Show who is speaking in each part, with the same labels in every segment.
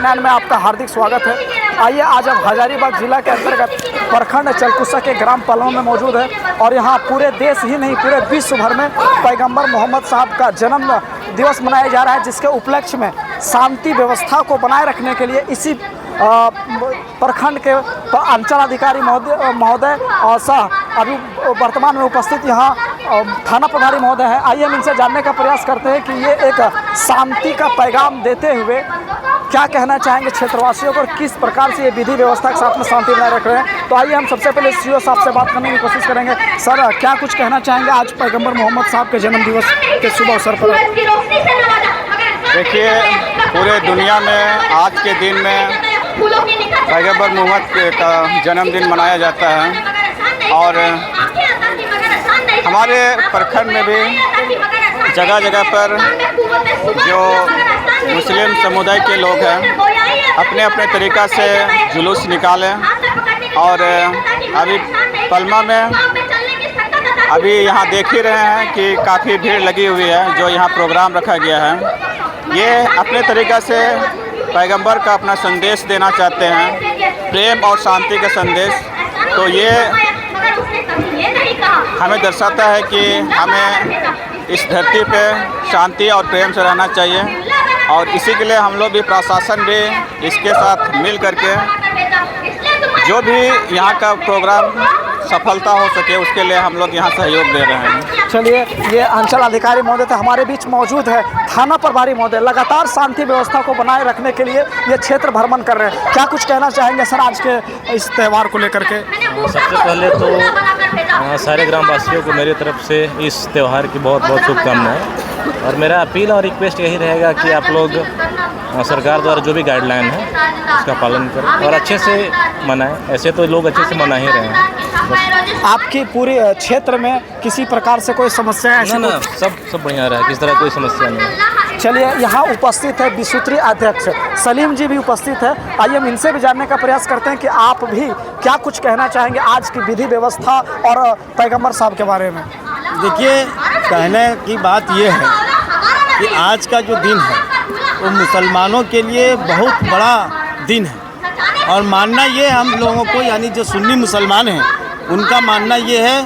Speaker 1: 29 में आपका हार्दिक स्वागत है। आइए आज हम हजारीबाग जिला के अंतर्गत प्रखंड चलकुसा के ग्राम पलमा में मौजूद है और यहाँ पूरे देश ही नहीं पूरे विश्व भर में पैगंबर मोहम्मद साहब का जन्म दिवस मनाया जा रहा है, जिसके उपलक्ष्य में शांति व्यवस्था को बनाए रखने के लिए इसी प्रखंड के अंचलाधिकारी महोदय और सह अभी वर्तमान में उपस्थित यहाँ थाना प्रभारी महोदय है। आइए हम इनसे जानने का प्रयास करते हैं कि ये एक शांति का पैगाम देते हुए क्या कहना चाहेंगे क्षेत्रवासियों को और किस प्रकार से ये विधि व्यवस्था के साथ में शांति बनाए रख रहे हैं। तो आइए हम सबसे पहले सीओ साहब से बात करने की कोशिश करेंगे। सर, क्या कुछ कहना चाहेंगे आज पैगंबर मोहम्मद साहब के जन्म दिवस के शुभ अवसर पर?
Speaker 2: देखिए, पूरे दुनिया में आज के दिन में पैगंबर मोहम्मद का जन्मदिन मनाया जाता है और हमारे प्रखंड में भी जगह जगह पर जो मुस्लिम समुदाय के लोग हैं अपने अपने तरीक़ा से जुलूस निकालें और अभी पलमा में अभी यहाँ देख ही रहे हैं कि काफ़ी भीड़ लगी हुई है। जो यहाँ प्रोग्राम रखा गया है ये अपने तरीक़ा से पैगंबर का अपना संदेश देना चाहते हैं, प्रेम और शांति का संदेश। तो ये हमें दर्शाता है कि हमें इस धरती पे शांति और प्रेम से रहना चाहिए और इसी के लिए हम लोग भी प्रशासन भी इसके साथ मिल करके जो भी यहाँ का प्रोग्राम सफलता हो सके उसके लिए हम लोग यहाँ सहयोग दे रहे हैं।
Speaker 1: चलिए, ये अंचल अधिकारी महोदय थे हमारे बीच मौजूद है। थाना प्रभारी महोदय लगातार शांति व्यवस्था को बनाए रखने के लिए ये क्षेत्र भ्रमण कर रहे हैं, क्या कुछ कहना चाहेंगे सर आज के इस त्यौहार को लेकर के?
Speaker 3: सबसे पहले तो सारे ग्रामवासियों को मेरी तरफ से इस त्यौहार की बहुत बहुत शुभकामनाएं और मेरा अपील और रिक्वेस्ट यही रहेगा कि आप लोग सरकार द्वारा जो भी गाइडलाइन है उसका पालन करें और अच्छे से मनाएं। ऐसे तो लोग अच्छे से मना ही रहे हैं।
Speaker 1: आपकी पूरी क्षेत्र में किसी प्रकार से कोई समस्या है?
Speaker 3: ना, सब बढ़िया रहा है, किस तरह कोई समस्या नहीं है।
Speaker 1: चलिए, यहाँ उपस्थित है विसूत्री अध्यक्ष सलीम जी भी उपस्थित है। आइए हम इनसे भी जानने का प्रयास करते हैं कि आप भी क्या कुछ कहना चाहेंगे आज की विधि व्यवस्था और पैगंबर साहब के बारे में।
Speaker 4: देखिए, कहने की बात यह है कि आज का जो दिन है वो मुसलमानों के लिए बहुत बड़ा दिन है और मानना ये हम लोगों को यानी जो सुन्नी मुसलमान हैं उनका मानना ये है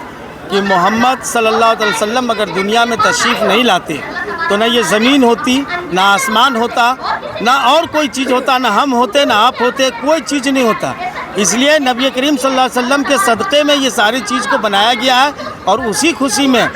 Speaker 4: कि मोहम्मद सल्लल्लाहु अलैहि वसल्लम अगर दुनिया में तशरीफ़ नहीं लाते तो ना ये ज़मीन होती, ना आसमान होता, ना और कोई चीज़ होता, ना हम होते, ना आप होते, कोई चीज़ नहीं होता। इसलिए नबी करीम सल्लल्लाहु अलैहि वसल्लम के सदक़े में ये सारी चीज़ को बनाया गया है और उसी खुशी में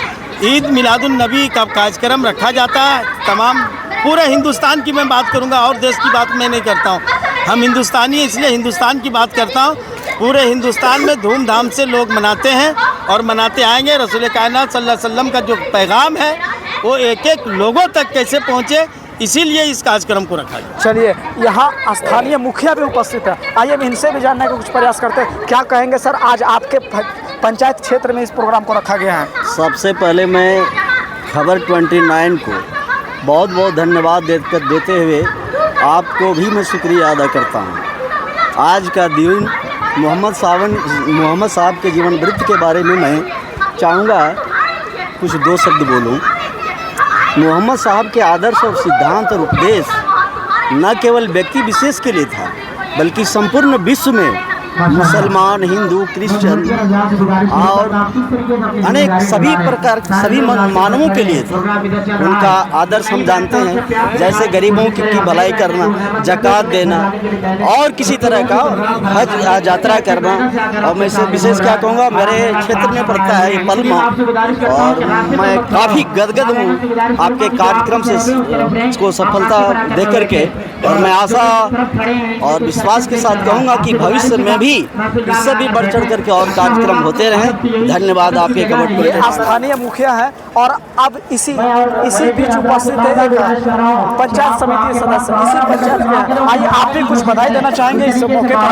Speaker 4: ईद मिलादुन नबी का कार्यक्रम रखा जाता है। तमाम पूरे हिंदुस्तान की मैं बात करूंगा और देश की बात मैं नहीं करता हूं। हम हिंदुस्तानी हैं इसलिए हिंदुस्तान की बात करता हूं। पूरे हिंदुस्तान में धूमधाम से लोग मनाते हैं और मनाते आएंगे। रसूल कायनात सल्लल्लाहु अलैहि वसल्लम का जो पैगाम है वो एक एक लोगों तक कैसे पहुँचे, इसीलिए इस कार्यक्रम को रखा गया।
Speaker 1: चलिए, यहाँ स्थानीय मुखिया भी उपस्थित है। आइए हम इनसे भी जानने का कुछ प्रयास करते हैं। क्या कहेंगे सर आज आपके पंचायत क्षेत्र में इस प्रोग्राम को रखा गया है?
Speaker 5: सबसे पहले मैं खबर 29 को बहुत बहुत धन्यवाद देते हुए आपको भी मैं शुक्रिया अदा करता हूँ। आज का दिन मोहम्मद साहब के जीवन वृत्त के बारे में मैं चाहूँगा कुछ दो शब्द बोलूँ। मोहम्मद साहब के आदर्श और सिद्धांत और उपदेश न केवल व्यक्ति विशेष के लिए था बल्कि संपूर्ण विश्व में मुसलमान, हिंदू, क्रिश्चियन और अनेक सभी प्रकार सभी मानवों के लिए थे। उनका आदर्श हम जानते हैं, जैसे गरीबों की भलाई करना, ज़कात देना और किसी तरह का हज यात्रा करना। और मैं इसे विशेष क्या कहूँगा, मेरे क्षेत्र में पड़ता है ये पलमा और मैं काफ़ी गदगद हूँ आपके कार्यक्रम से इसको सफलता दे करके। और मैं आशा और विश्वास के साथ कहूँगा कि भविष्य में भी इससे भी बढ़ चढ़ करके और कार्यक्रम होते रहें। धन्यवाद आपके कमेंट पर।
Speaker 1: स्थानीय मुखिया है और अब इसी बीच उपस्थित है एक पंचायत समिति सदस्य इसी पंचायत में। आइए आप भी कुछ बधाई देना चाहेंगे इस मौके पर?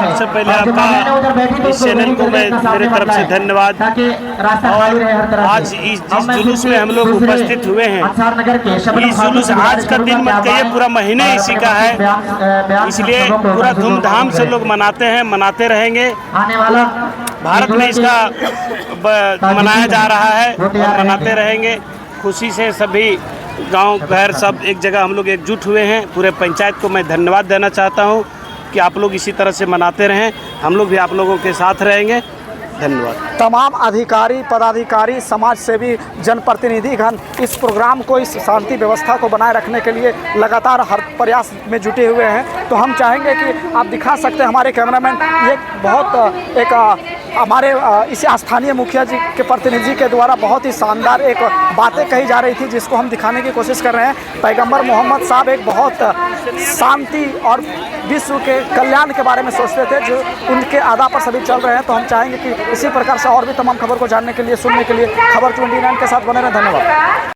Speaker 6: सबसे पहले आपका इस चैनल को मैं मेरे तरफ से धन्यवाद। और आज इस जुलूस में हम लोग उपस्थित हुए हैं। इस जुलूस आज का दिन मत कहिए, पूरा महीने इसी का है, इसलिए पूरा धूमधाम से लोग मनाते हैं, मनाते रहेंगे। भारत में इसका मनाया जा रहा है और मनाते रहेंगे। खुशी से सभी गांव घर सब एक जगह हम लोग एकजुट हुए हैं। पूरे पंचायत को मैं धन्यवाद देना चाहता हूं कि आप लोग इसी तरह से मनाते रहें, हम लोग भी आप लोगों के साथ रहेंगे। धन्यवाद।
Speaker 1: तमाम अधिकारी, पदाधिकारी, समाज सेवी, जनप्रतिनिधिगण इस प्रोग्राम को, इस शांति व्यवस्था को बनाए रखने के लिए लगातार हर प्रयास में जुटे हुए हैं। तो हम चाहेंगे कि आप दिखा सकते हैं हमारे कैमरामैन, ये बहुत एक हमारे इस स्थानीय मुखिया जी के प्रतिनिधि के द्वारा बहुत ही शानदार एक बातें कही जा रही थी, जिसको हम दिखाने की कोशिश कर रहे हैं। पैगंबर मोहम्मद साहब एक बहुत शांति और विश्व के कल्याण के बारे में सोचते थे, जो उनके आदा पर सभी चल रहे हैं। तो हम चाहेंगे कि इसी प्रकार से और भी तमाम खबर को जानने के लिए, सुनने के लिए खबर 29 के साथ बने रहें। धन्यवाद।